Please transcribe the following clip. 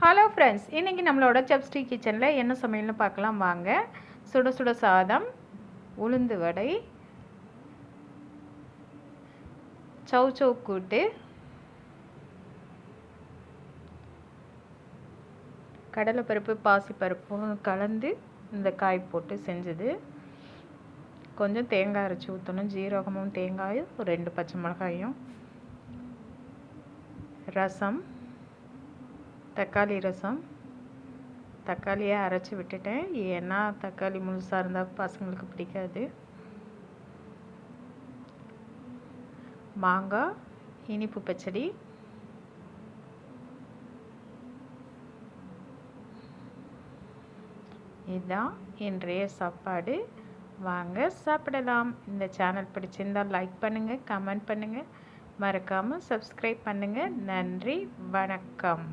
Hello friends, இன்றைக்கி நம்மளோட செப்ஸ்டி கிச்சனில் என்ன சமையல்னு பார்க்கலாம் வாங்க. சுட சுட சாதம், உளுந்து வடை, சௌ கூட்டு, கடலைப்பருப்பு பாசிப்பருப்பும் கலந்து இந்த காய் போட்டு செஞ்சது. கொஞ்சம் தேங்காய் அரைச்சி ஊற்றணும், ஜீரகமும் தேங்காயும் 2 பச்சை மிளகாயும், ரசம், தக்காளி ரசம். தக்காளியை அரைச்சி விட்டுட்டேன், ஏன்னா தக்காளி முழுசாக இருந்தால் பசங்களுக்கு பிடிக்காது. மாங்காய், இனிப்பு பச்சடி, இதுதான் இன்றைய சாப்பாடு. வாங்க சாப்பிடலாம். இந்த சேனல் பிடிச்சிருந்தால் லைக் பண்ணுங்கள், கமெண்ட் பண்ணுங்கள், மறக்காமல் சப்ஸ்கிரைப் பண்ணுங்கள். நன்றி, வணக்கம்.